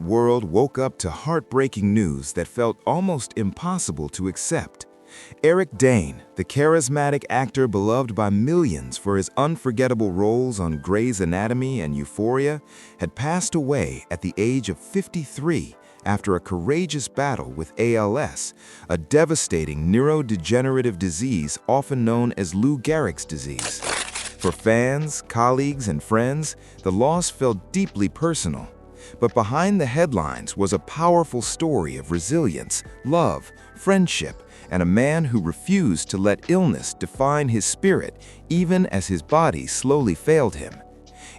world woke up to heartbreaking news that felt almost impossible to accept. Eric Dane, the charismatic actor beloved by millions for his unforgettable roles on Grey's Anatomy and Euphoria, had passed away at the age of 53 after a courageous battle with ALS, a devastating neurodegenerative disease often known as Lou Gehrig's disease. For fans, colleagues, and friends, the loss felt deeply personal. But behind the headlines was a powerful story of resilience, love, friendship, and a man who refused to let illness define his spirit even as his body slowly failed him.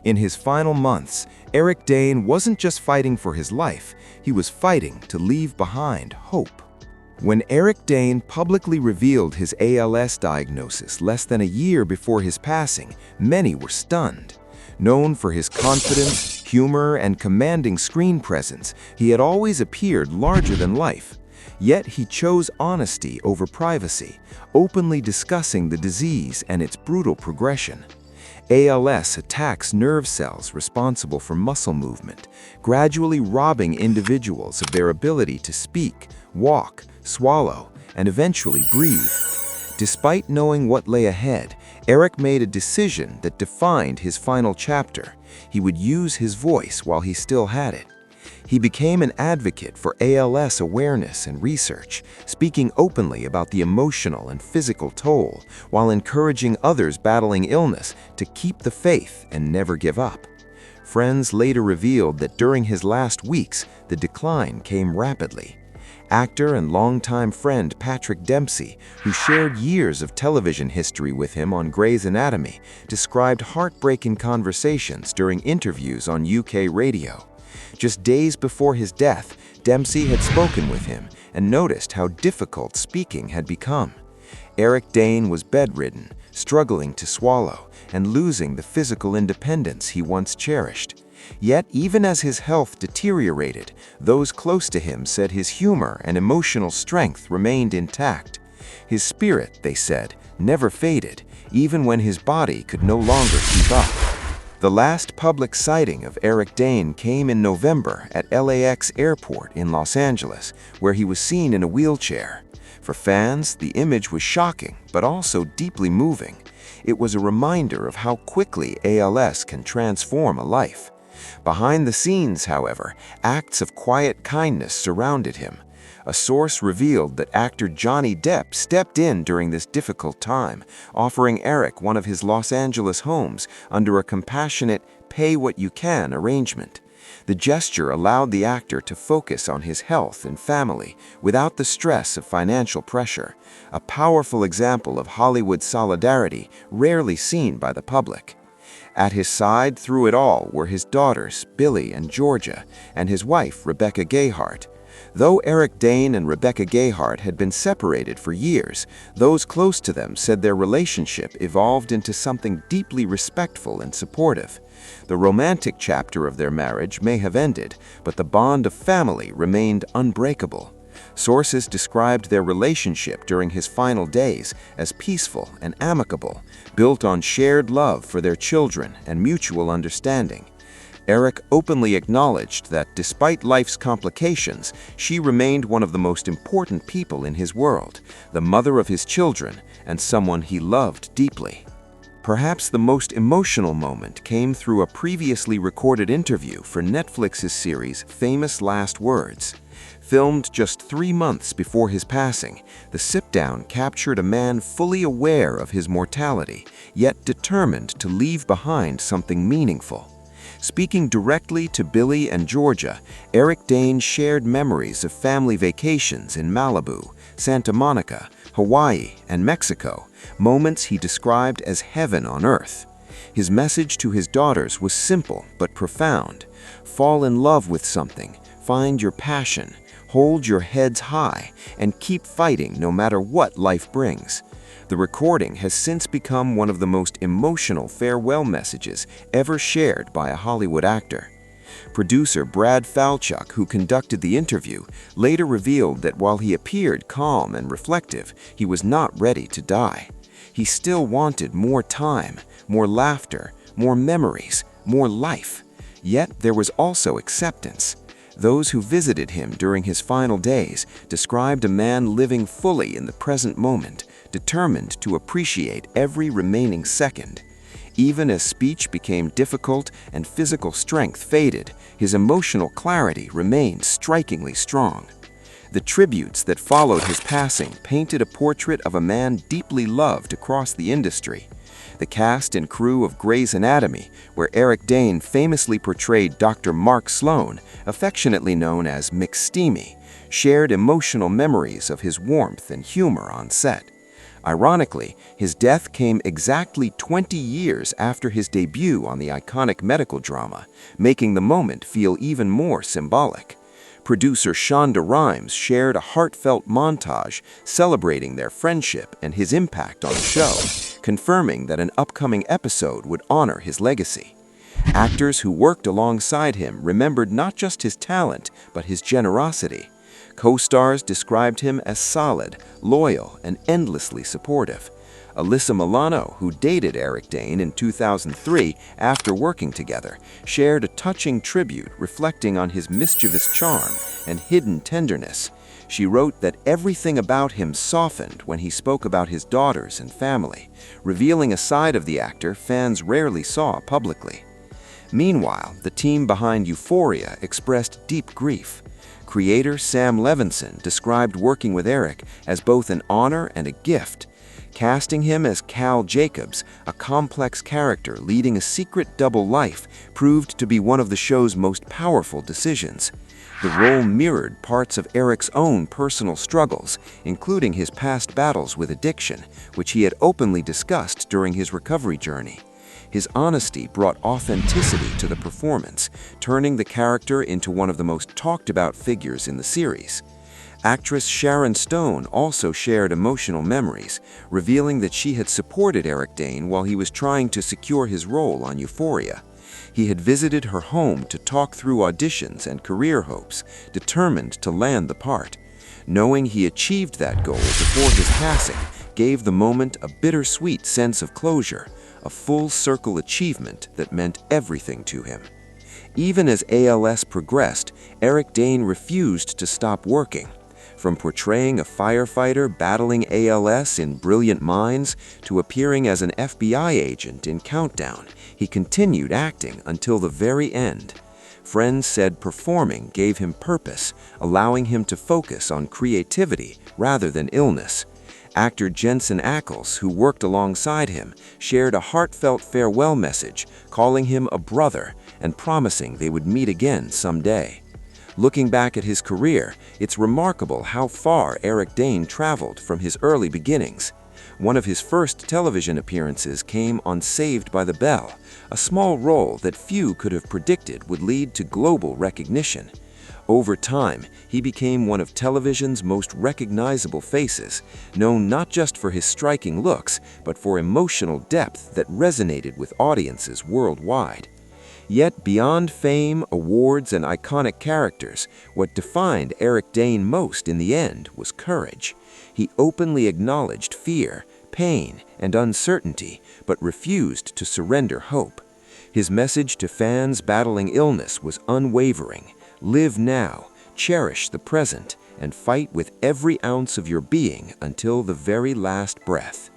In his final months, Eric Dane wasn't just fighting for his life, he was fighting to leave behind hope. When Eric Dane publicly revealed his ALS diagnosis less than a year before his passing, many were stunned. Known for his confidence, humor, and commanding screen presence, he had always appeared larger than life. Yet he chose honesty over privacy, openly discussing the disease and its brutal progression. ALS attacks nerve cells responsible for muscle movement, gradually robbing individuals of their ability to speak, walk, swallow, and eventually breathe. Despite knowing what lay ahead, Eric made a decision that defined his final chapter. He would use his voice while he still had it. He became an advocate for ALS awareness and research, speaking openly about the emotional and physical toll, while encouraging others battling illness to keep the faith and never give up. Friends later revealed that during his last weeks, the decline came rapidly. Actor and longtime friend Patrick Dempsey, who shared years of television history with him on Grey's Anatomy, described heartbreaking conversations during interviews on UK radio. Just days before his death, Dempsey had spoken with him and noticed how difficult speaking had become. Eric Dane was bedridden, struggling to swallow, and losing the physical independence he once cherished. Yet, even as his health deteriorated, those close to him said his humor and emotional strength remained intact. His spirit, they said, never faded, even when his body could no longer keep up. The last public sighting of Eric Dane came in November at LAX Airport in Los Angeles, where he was seen in a wheelchair. For fans, the image was shocking, but also deeply moving. It was a reminder of how quickly ALS can transform a life. Behind the scenes, however, acts of quiet kindness surrounded him. A source revealed that actor Johnny Depp stepped in during this difficult time, offering Eric one of his Los Angeles homes under a compassionate pay-what-you-can arrangement. The gesture allowed the actor to focus on his health and family without the stress of financial pressure, a powerful example of Hollywood solidarity rarely seen by the public. At his side through it all were his daughters, Billy and Georgia, and his wife, Rebecca Gayheart. Though Eric Dane and Rebecca Gayheart had been separated for years, those close to them said their relationship evolved into something deeply respectful and supportive. The romantic chapter of their marriage may have ended, but the bond of family remained unbreakable. Sources described their relationship during his final days as peaceful and amicable, built on shared love for their children and mutual understanding. Eric openly acknowledged that despite life's complications, she remained one of the most important people in his world, the mother of his children, and someone he loved deeply. Perhaps the most emotional moment came through a previously recorded interview for Netflix's series Famous Last Words. Filmed just 3 months before his passing, the sit-down captured a man fully aware of his mortality, yet determined to leave behind something meaningful. Speaking directly to Billy and Georgia, Eric Dane shared memories of family vacations in Malibu, Santa Monica, Hawaii, and Mexico, moments he described as heaven on earth. His message to his daughters was simple but profound. Fall in love with something, find your passion, hold your heads high, and keep fighting no matter what life brings. The recording has since become one of the most emotional farewell messages ever shared by a Hollywood actor. Producer Brad Falchuk, who conducted the interview, later revealed that while he appeared calm and reflective, he was not ready to die. He still wanted more time, more laughter, more memories, more life. Yet there was also acceptance. Those who visited him during his final days described a man living fully in the present moment, determined to appreciate every remaining second. Even as speech became difficult and physical strength faded, his emotional clarity remained strikingly strong. The tributes that followed his passing painted a portrait of a man deeply loved across the industry. The cast and crew of Grey's Anatomy, where Eric Dane famously portrayed Dr. Mark Sloan, affectionately known as McSteamy, shared emotional memories of his warmth and humor on set. Ironically, his death came exactly 20 years after his debut on the iconic medical drama, making the moment feel even more symbolic. Producer Shonda Rhimes shared a heartfelt montage celebrating their friendship and his impact on the show, confirming that an upcoming episode would honor his legacy. Actors who worked alongside him remembered not just his talent, but his generosity. Co-stars described him as solid, loyal, and endlessly supportive. Alyssa Milano, who dated Eric Dane in 2003 after working together, shared a touching tribute reflecting on his mischievous charm and hidden tenderness. She wrote that everything about him softened when he spoke about his daughters and family, revealing a side of the actor fans rarely saw publicly. Meanwhile, the team behind Euphoria expressed deep grief. Creator Sam Levinson described working with Eric as both an honor and a gift. Casting him as Cal Jacobs, a complex character leading a secret double life, proved to be one of the show's most powerful decisions. The role mirrored parts of Eric's own personal struggles, including his past battles with addiction, which he had openly discussed during his recovery journey. His honesty brought authenticity to the performance, turning the character into one of the most talked-about figures in the series. Actress Sharon Stone also shared emotional memories, revealing that she had supported Eric Dane while he was trying to secure his role on Euphoria. He had visited her home to talk through auditions and career hopes, determined to land the part. Knowing he achieved that goal before his passing gave the moment a bittersweet sense of closure, a full-circle achievement that meant everything to him. Even as ALS progressed, Eric Dane refused to stop working. From portraying a firefighter battling ALS in Brilliant Minds to appearing as an FBI agent in Countdown, he continued acting until the very end. Friends said performing gave him purpose, allowing him to focus on creativity rather than illness. Actor Jensen Ackles, who worked alongside him, shared a heartfelt farewell message, calling him a brother and promising they would meet again someday. Looking back at his career, it's remarkable how far Eric Dane traveled from his early beginnings. One of his first television appearances came on Saved by the Bell, a small role that few could have predicted would lead to global recognition. Over time, he became one of television's most recognizable faces, known not just for his striking looks, but for emotional depth that resonated with audiences worldwide. Yet beyond fame, awards, and iconic characters, what defined Eric Dane most in the end was courage. He openly acknowledged fear, pain, and uncertainty, but refused to surrender hope. His message to fans battling illness was unwavering: live now, cherish the present, and fight with every ounce of your being until the very last breath.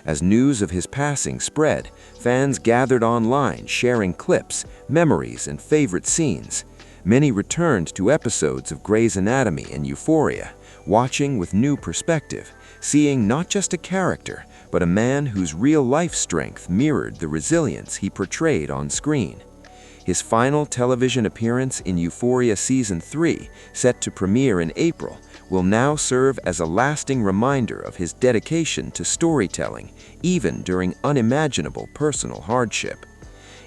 As news of his passing spread, fans gathered online sharing clips, memories, and favorite scenes. Many returned to episodes of Grey's Anatomy and Euphoria, watching with new perspective, seeing not just a character, but a man whose real-life strength mirrored the resilience he portrayed on screen. His final television appearance in Euphoria Season 3, set to premiere in April, will now serve as a lasting reminder of his dedication to storytelling, even during unimaginable personal hardship.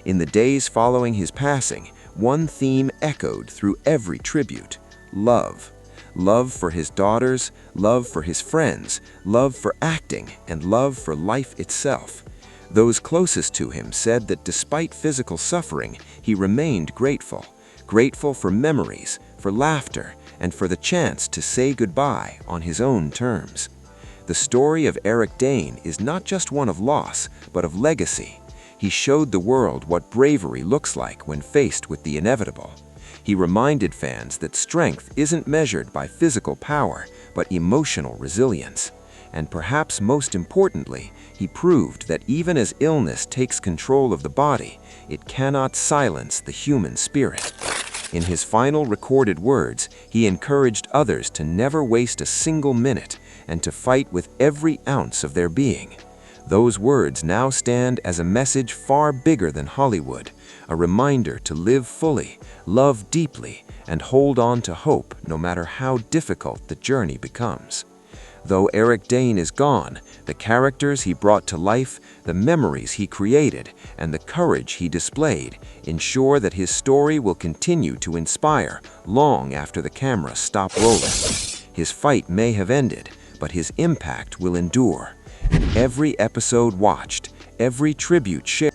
In the days following his passing, one theme echoed through every tribute: love. Love for his daughters, love for his friends, love for acting, and love for life itself. Those closest to him said that despite physical suffering, he remained grateful. Grateful for memories, for laughter, and for the chance to say goodbye on his own terms. The story of Eric Dane is not just one of loss, but of legacy. He showed the world what bravery looks like when faced with the inevitable. He reminded fans that strength isn't measured by physical power, but emotional resilience. And perhaps most importantly, he proved that even as illness takes control of the body, it cannot silence the human spirit. In his final recorded words, he encouraged others to never waste a single minute and to fight with every ounce of their being. Those words now stand as a message far bigger than Hollywood, a reminder to live fully, love deeply, and hold on to hope no matter how difficult the journey becomes. Though Eric Dane is gone, the characters he brought to life, the memories he created, and the courage he displayed ensure that his story will continue to inspire long after the cameras stop rolling. His fight may have ended, but his impact will endure. And every episode watched, every tribute shared,